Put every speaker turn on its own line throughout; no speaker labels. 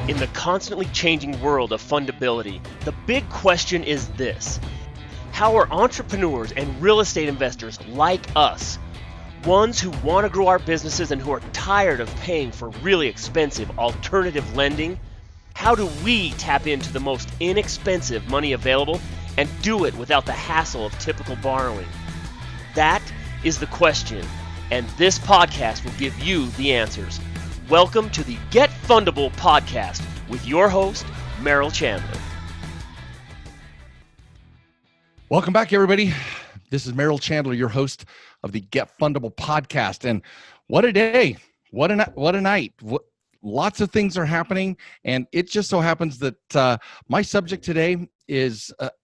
In the constantly changing world of fundability, the big question is this: how are entrepreneurs and real estate investors like us, ones who want to grow our businesses and who are tired of paying for really expensive alternative lending, how do we tap into the most inexpensive money available and do it without the hassle of typical borrowing? That is the question, and this podcast will give you the answers. Welcome to the Get Fundable podcast with your host, Merrill Chandler.
Welcome back, everybody. This is Merrill Chandler, your host of the Get Fundable podcast. And what a day. What a night. Lots of things are happening. And it just so happens that my subject today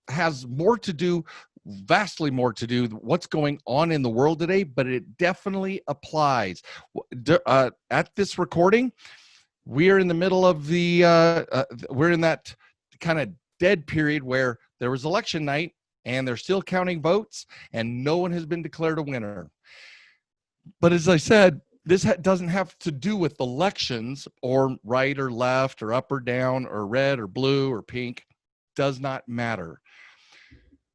has more to do, vastly more to do with what's going on in the world today, but it definitely applies. At this recording, we are in the middle of we're in that kind of dead period where there was election night and they're still counting votes and no one has been declared a winner. But as I said, this doesn't have to do with elections or right or left or up or down or red or blue or pink. Does not matter.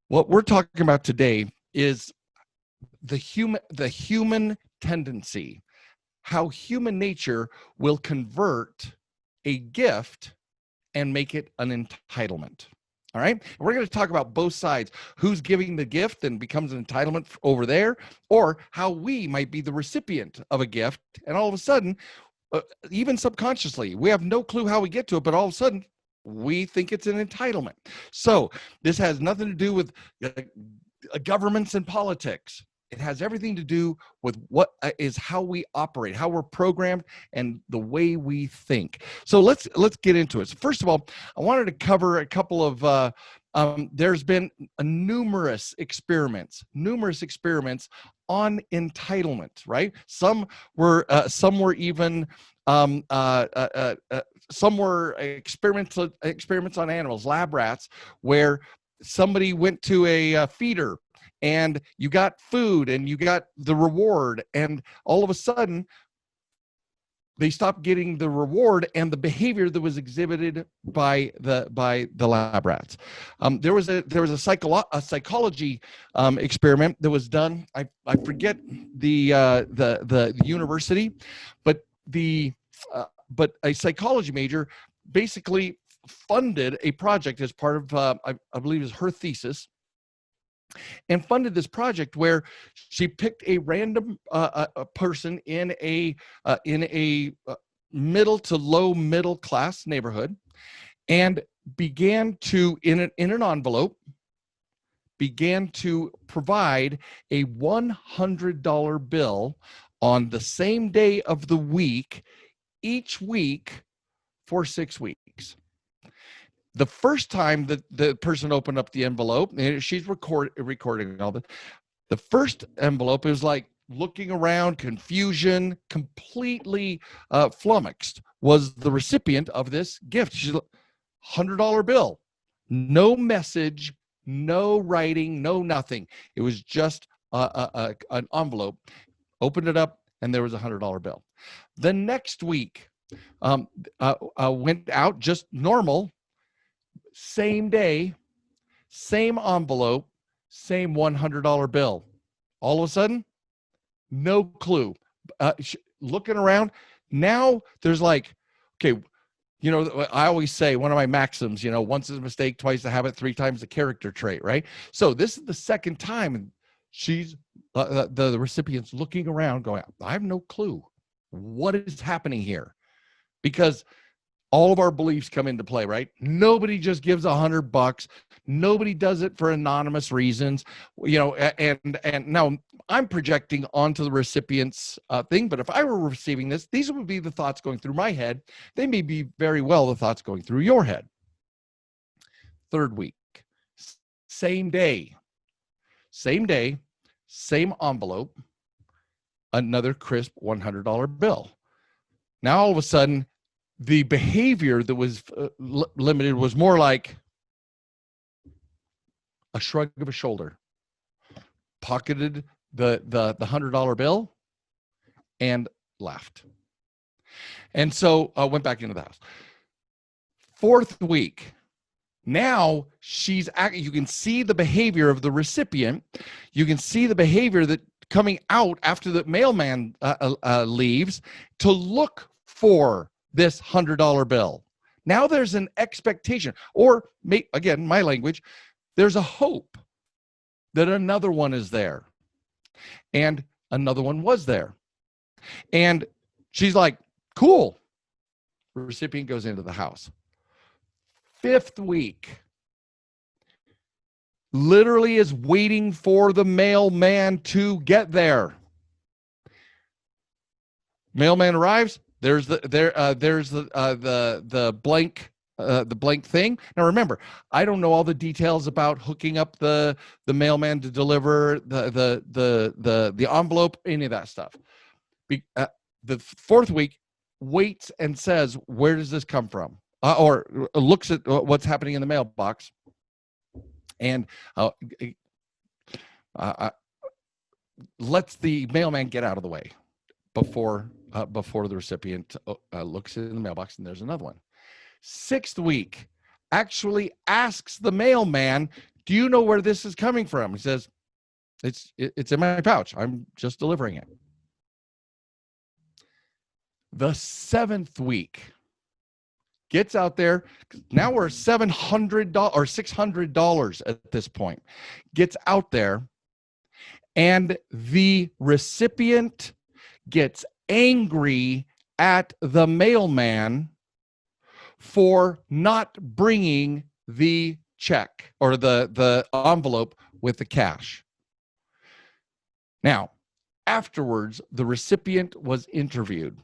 What we're talking about today is the human tendency, how human nature will convert a gift and make it an entitlement. All right. We're going to talk about both sides, who's giving the gift and becomes an entitlement over there, or how we might be the recipient of a gift. And all of a sudden, even subconsciously, we have no clue how we get to it, but all of a sudden, we think it's an entitlement. So this has nothing to do with governments and politics. It has everything to do with what is how we operate, how we're programmed, and the way we think. So let's get into it. So first of all, I wanted to cover a couple of. There's been numerous experiments on entitlement. Right? Some were even. Some were experiments on animals, lab rats, where somebody went to a feeder and you got food and you got the reward, and all of a sudden they stopped getting the reward and the behavior that was exhibited by the lab rats. There was a psychology experiment that was done. I forget the university, but a psychology major basically funded a project as part of I believe is her thesis, and funded this project where she picked a random person in a middle to low middle class neighborhood, and began to in an envelope began to provide a $100 bill on the same day of the week, each week for 6 weeks. The first time that the person opened up the envelope, and she's recording all this, the first envelope is like looking around, confusion, completely flummoxed, was the recipient of this gift. She's $100 bill, no message, no writing, no nothing. It was just an envelope. Opened it up, and there was a $100 bill. The next week, went out just normal. Same day, same envelope, same $100 bill. All of a sudden, no clue. Looking around, now there's like, okay, I always say, one of my maxims, once is a mistake, twice a habit, three times a character trait, right? So this is the second time, and she's, the recipient's looking around going, I have no clue what is happening here, because all of our beliefs come into play, right? Nobody just gives $100. Nobody does it for anonymous reasons, and now I'm projecting onto the recipient's thing, but if I were receiving this, these would be the thoughts going through my head. They may be very well the thoughts going through your head. Third week, same day, same envelope, another crisp $100 bill. Now, all of a sudden, the behavior that was limited was more like a shrug of a shoulder, pocketed the $100 bill, and left. And so I went back into the house. Fourth week, now you can see the behavior of the recipient. You can see the behavior that coming out after the mailman leaves to look for this $100 bill. Now there's an expectation, or again, my language, there's a hope that another one is there. And another one was there. And she's like, cool. The recipient goes into the house. Fifth week, literally is waiting for the mailman to get there. Mailman arrives. There's the blank thing. Now remember, I don't know all the details about hooking up the mailman to deliver the envelope, any of that stuff. The fourth week waits and says, where does this come from? Or looks at what's happening in the mailbox and lets the mailman get out of the way before the recipient looks in the mailbox, and there's another one. Sixth week, actually asks the mailman, do you know where this is coming from? He says, it's in my pouch. I'm just delivering it. The seventh week, gets out there. Now we're $700 or $600 at this point. Gets out there, and the recipient gets angry at the mailman for not bringing the check or the envelope with the cash. Now, afterwards, the recipient was interviewed,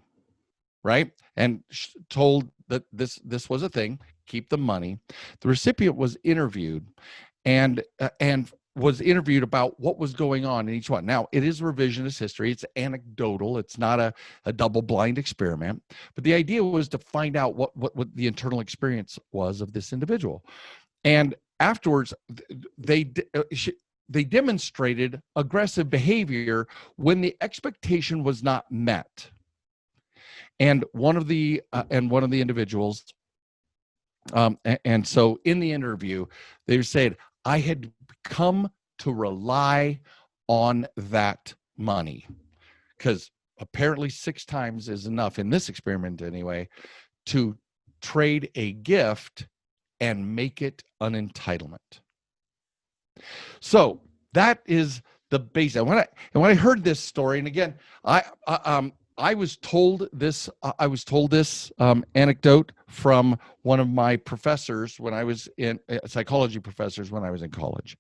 right? And told that this was a thing, keep the money. The recipient was interviewed and was interviewed about what was going on in each one. Now, it is revisionist history. It's anecdotal. It's not a double-blind experiment. But the idea was to find out what the internal experience was of this individual. And afterwards, they demonstrated aggressive behavior when the expectation was not met. And one of the individuals, and so in the interview, they said, I had come to rely on that money, because apparently 6 times is enough in this experiment anyway, to trade a gift and make it an entitlement. So that is the base. And when I heard this story, and again, I was told this anecdote from one of my professors when I was in psychology professors when I was in college.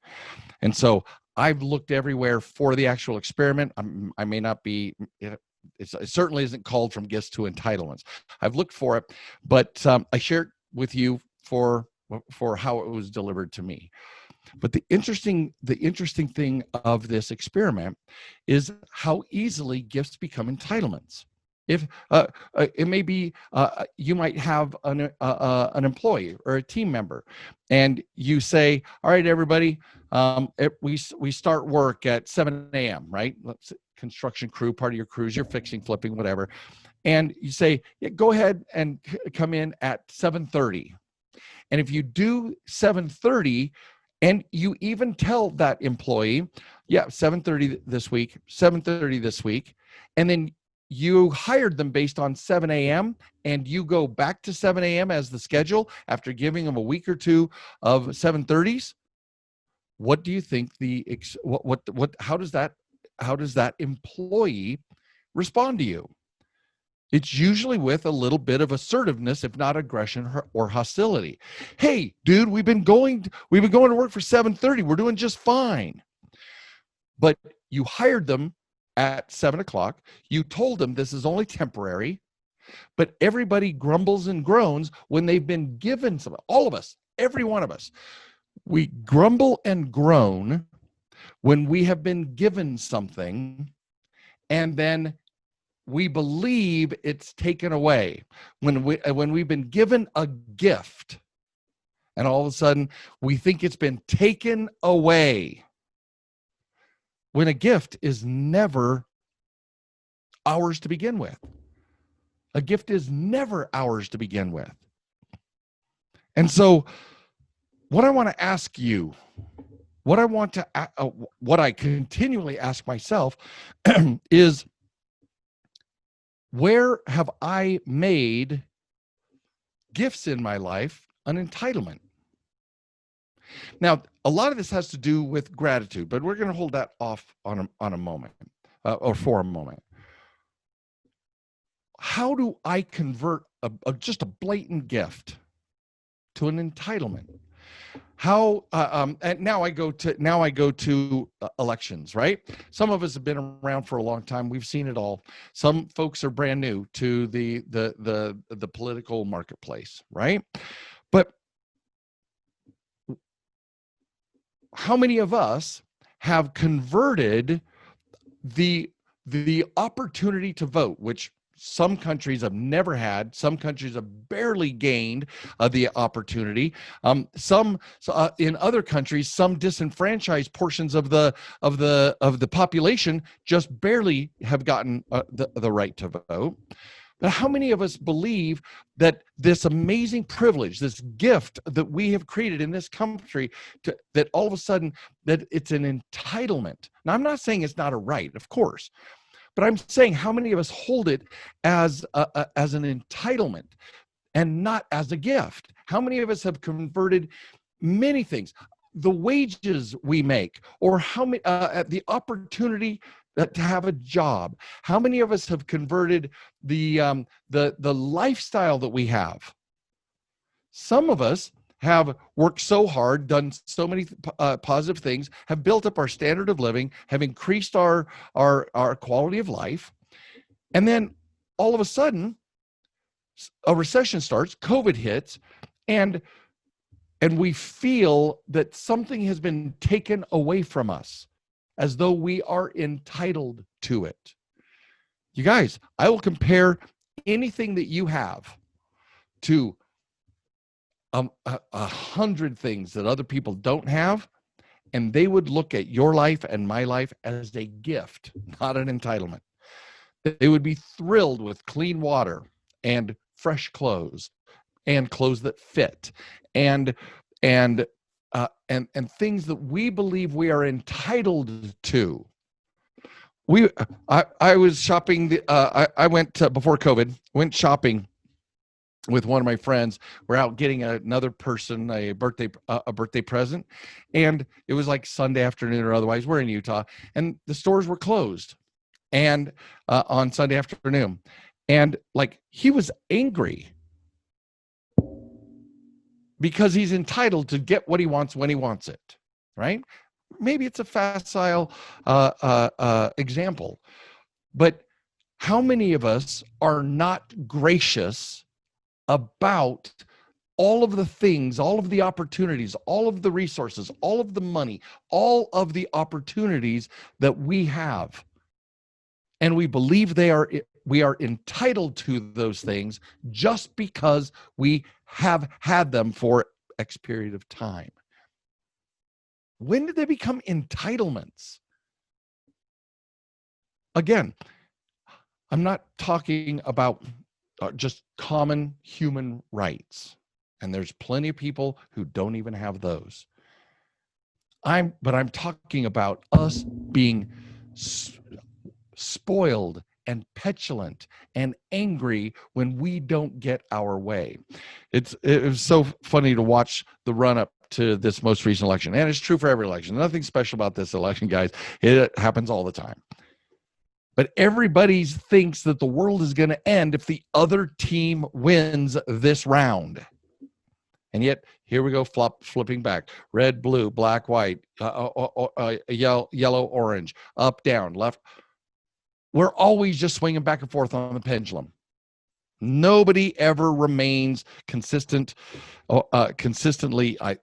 And so I've looked everywhere for the actual experiment. I may not be, it certainly isn't called From Gifts to Entitlements. I've looked for it, but I shared with you for how it was delivered to me. But the interesting thing of this experiment is how easily gifts become entitlements. If it may be, you might have an employee or a team member, and you say, "All right, everybody, we start work at 7 a.m. Right? Let's say construction crew, part of your crews, you're fixing, flipping, whatever, and you say, yeah, go ahead and come in at 7:30. And if you do 7:30. And you even tell that employee, yeah, 7:30 this week, 7:30 this week, and then you hired them based on 7 a.m. and you go back to 7 a.m. as the schedule after giving them a week or two of 7:30s. What do you think how does that employee respond to you? It's usually with a little bit of assertiveness, if not aggression or hostility. Hey, dude, we've been going to work for 7:30. We're doing just fine. But you hired them at 7 o'clock. You told them this is only temporary. But everybody grumbles and groans when they've been given something. All of us, every one of us, we grumble and groan when we have been given something, and then we believe it's taken away. When we've been given a gift, and all of a sudden we think it's been taken away, when a gift is never ours to begin with. A gift is never ours to begin with. And so what I want to ask you, what I continually ask myself is, where have I made gifts in my life an entitlement? Now, a lot of this has to do with gratitude, but we're going to hold that off on a moment, or for a moment. How do I convert just a blatant gift to an entitlement? How and now I go to elections, right? Some of us have been around for a long time. We've seen it all. Some folks are brand new to the political marketplace, right? But how many of us have converted the opportunity to vote, which some countries have never had, some countries have barely gained the opportunity. Some in other countries, some disenfranchised portions of the population just barely have gotten the right to vote. But how many of us believe that this amazing privilege, this gift that we have created in this country, that all of a sudden that it's an entitlement? Now, I'm not saying it's not a right, of course, but I'm saying how many of us hold it as an entitlement and not as a gift? How many of us have converted many things, the wages we make, or how many the opportunity to have a job? How many of us have converted the lifestyle that we have? Some of us have worked so hard, done so many positive things, have built up our standard of living, have increased our quality of life, and then all of a sudden, a recession starts, COVID hits, and we feel that something has been taken away from us, as though we are entitled to it. You guys, I will compare anything that you have to 100 things that other people don't have, and they would look at your life and my life as a gift, not an entitlement. They would be thrilled with clean water and fresh clothes and clothes that fit and things that we believe we are entitled to. I was shopping. I went before COVID. Went shopping with one of my friends. We're out getting another person a birthday present, and it was like Sunday afternoon or otherwise. We're in Utah, and the stores were closed, and on Sunday afternoon, and like he was angry because he's entitled to get what he wants when he wants it, right? Maybe it's a facile example, but how many of us are not gracious about all of the things, all of the opportunities, all of the resources, all of the money, all of the opportunities that we have, and we believe we are entitled to those things just because we have had them for X period of time? When did they become entitlements? Again, I'm not talking about just common human rights, and there's plenty of people who don't even have those. But I'm talking about us being spoiled and petulant and angry when we don't get our way. It was so funny to watch the run up to this most recent election, and it's true for every election. Nothing special about this election, guys. It happens all the time. But everybody thinks that the world is going to end if the other team wins this round. And yet, here we go, flipping back. Red, blue, black, white, yellow, orange, up, down, left. We're always just swinging back and forth on the pendulum. Nobody ever remains consistently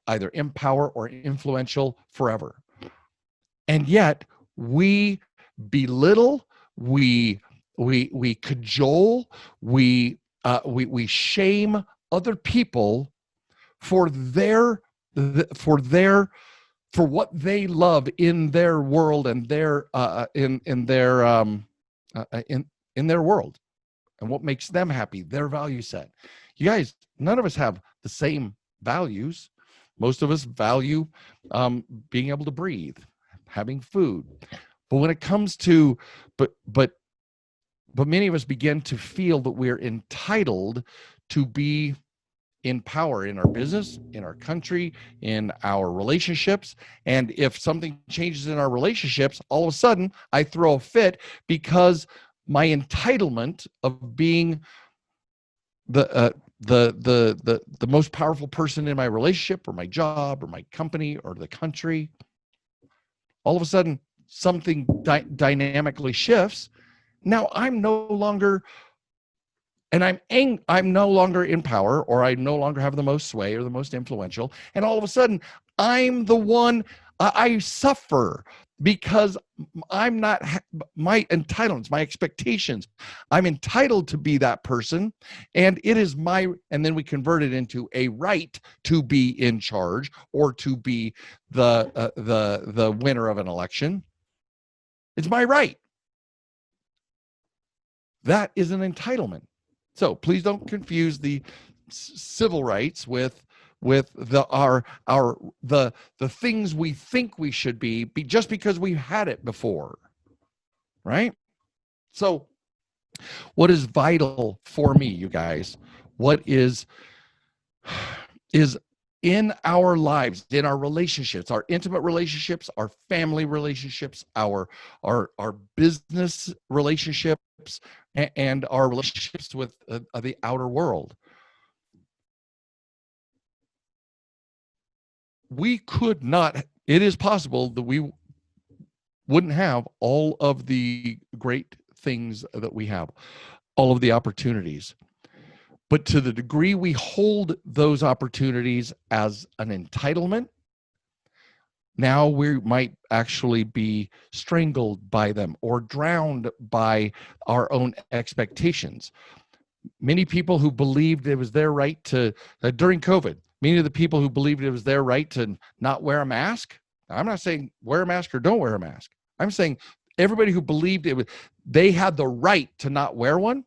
either in power or influential forever. And yet, we belittle, we cajole, we shame other people for what they love in their world and in their world. and what makes them happy, their value set. You guys, none of us have the same values. Most of us value being able to breathe, having food. But when it comes to, but many of us begin to feel that we're entitled to be in power in our business, in our country, in our relationships. And if something changes in our relationships, all of a sudden I throw a fit because my entitlement of being the most powerful person in my relationship or my job or my company or the country, all of a sudden something dynamically shifts. Now I'm no longer, and I'm no longer in power, or I no longer have the most sway or the most influential. And all of a sudden, I'm the one, I suffer because I'm not, my entitlements, my expectations, I'm entitled to be that person. And it is my, and then we convert it into a right to be in charge or to be the winner of an election. It's my right. That is an entitlement. So please don't confuse the civil rights with the things we think we should be just because we've had it before, right? So what is vital for me, you guys, what is in our lives, in our relationships, our intimate relationships, our family relationships, our business relationships, and our relationships with the outer world. We could not, it is possible that we wouldn't have all of the great things that we have, all of the opportunities. But to the degree we hold those opportunities as an entitlement, now we might actually be strangled by them or drowned by our own expectations. Many people who believed it was their right to, during COVID, many of the people who believed it was their right to not wear a mask. I'm not saying wear a mask or don't wear a mask. I'm saying everybody who believed it was, they had the right to not wear one,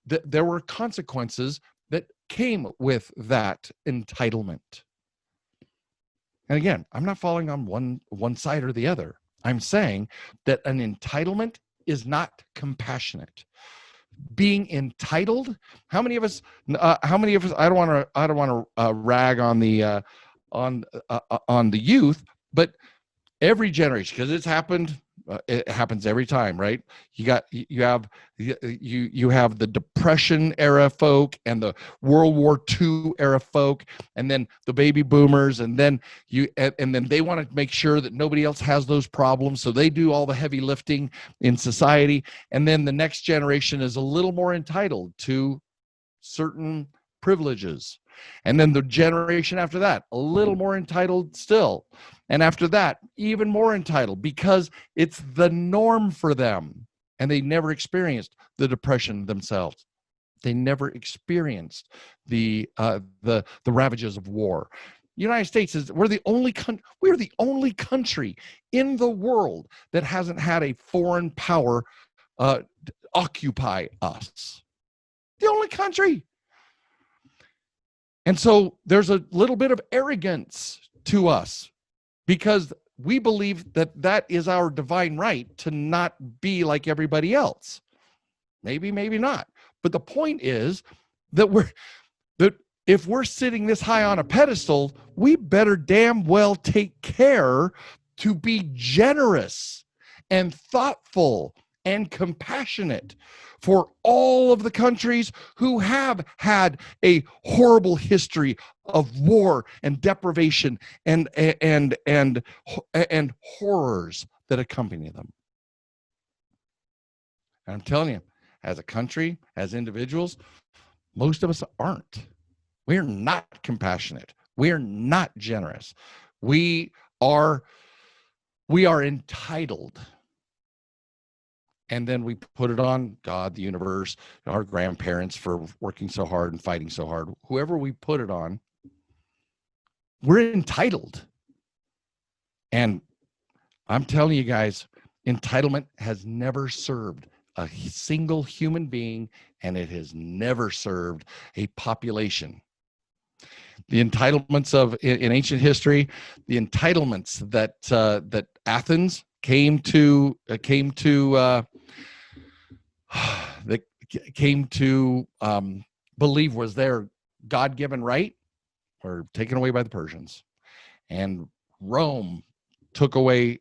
there were consequences that came with that entitlement. And again, I'm not falling on one side or the other. I'm saying that an entitlement is not compassionate. Being entitled, how many of us, I don't want to rag on the youth, but every generation, because it's happened, it happens every time, right? You have the Depression era folk and the World War II era folk, and then the baby boomers, and then they want to make sure that nobody else has those problems, so they do all the heavy lifting in society. And then the next generation is a little more entitled to certain privileges. And then the generation after that, a little more entitled still. And after that, even more entitled, because it's the norm for them. And they never experienced the Depression themselves. They never experienced the ravages of war. The United States we're the only country in the world that hasn't had a foreign power occupy us. The only country. And so there's a little bit of arrogance to us because we believe that that is our divine right to not be like everybody else. Maybe not. But the point is that if we're sitting this high on a pedestal, we better damn well take care to be generous and thoughtful and compassionate for all of the countries who have had a horrible history of war and deprivation and horrors that accompany them. And I'm telling you, as a country, as individuals, most of us aren't. We're not compassionate. We're not generous. We are entitled. And then we put it on God, the universe, our grandparents for working so hard and fighting so hard. Whoever we put it on, we're entitled. And I'm telling you guys, entitlement has never served a single human being, and it has never served a population. The entitlements in ancient history, the entitlements that Athens came to believe was their God-given right, were taken away by the Persians, and Rome took away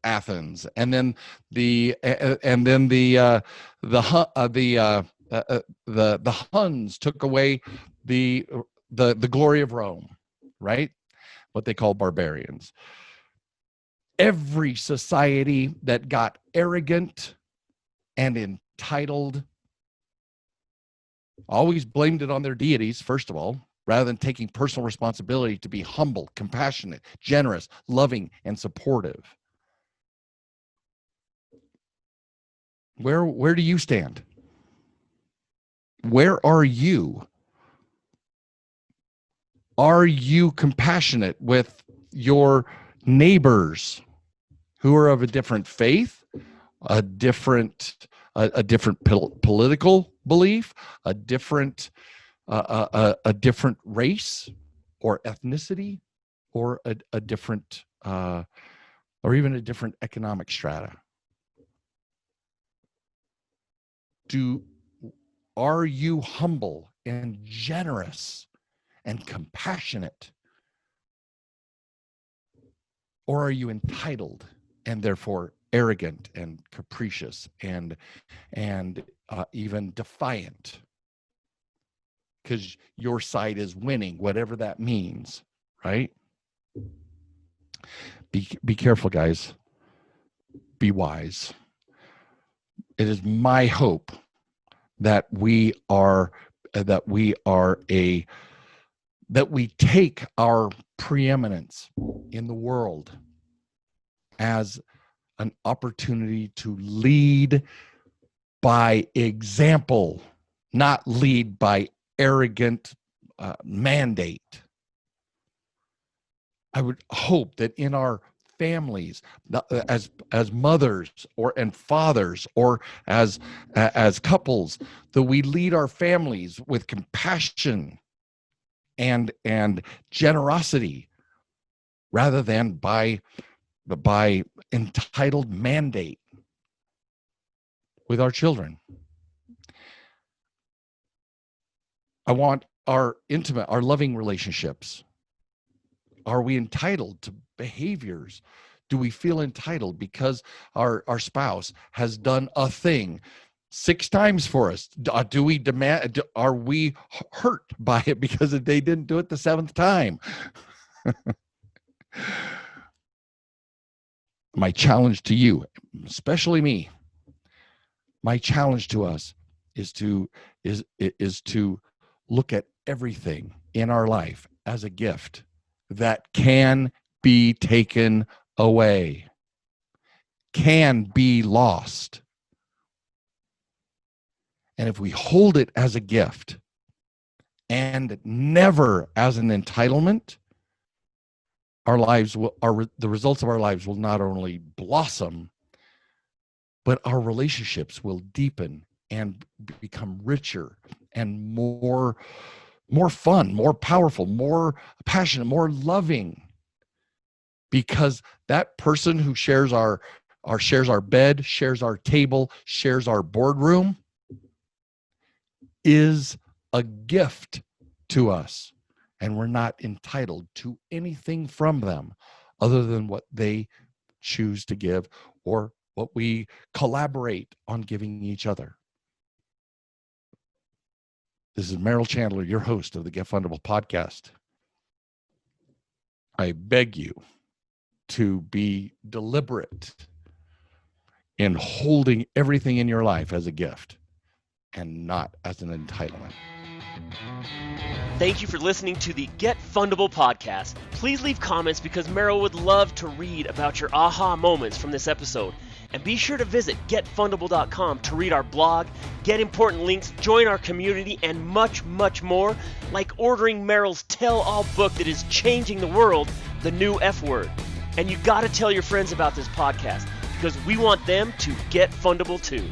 Athens, and then the Huns took away the glory of Rome, right? What they call barbarians. Every society that got arrogant and entitled always blamed it on their deities, first of all, rather than taking personal responsibility to be humble, compassionate, generous, loving, and supportive. Where do you stand? Where are you? Are you compassionate with your neighbors who are of a different faith, a different political belief, a different race or ethnicity, or a different or even a different economic strata? Are you humble and generous and compassionate? Or are you entitled and therefore arrogant and capricious and even defiant? Because your side is winning, whatever that means, right? Be careful, guys. Be wise. It is my hope that we take our preeminence in the world as an opportunity to lead by example, not lead by arrogant mandate. I would hope that in our families, as mothers and fathers, or as couples, that we lead our families with compassion and generosity, rather than by entitled mandate with our children. I want our intimate, our loving relationships. Are we entitled to behaviors? Do we feel entitled because our spouse has done a thing 6 times for us? Do we demand? Are we hurt by it because they didn't do it the 7th time? My challenge to you, especially me, my challenge to us is to look at everything in our life as a gift that can be taken away, can be lost. And if we hold it as a gift and never as an entitlement, the results of our lives will not only blossom, but our relationships will deepen and become richer and more fun, more powerful, more passionate, more loving. Because that person who shares our bed, shares our table, shares our boardroom, is a gift to us, and we're not entitled to anything from them other than what they choose to give or what we collaborate on giving each other. This is Merrill Chandler, your host of the Get Fundable podcast. I beg you to be deliberate in holding everything in your life as a gift and not as an entitlement.
Thank you for listening to the Get Fundable podcast. Please leave comments because Merrill would love to read about your aha moments from this episode. And be sure to visit getfundable.com to read our blog, get important links, join our community, and much, much more, like ordering Merrill's tell-all book that is changing the world, The New F Word. And you gotta tell your friends about this podcast because we want them to get fundable too.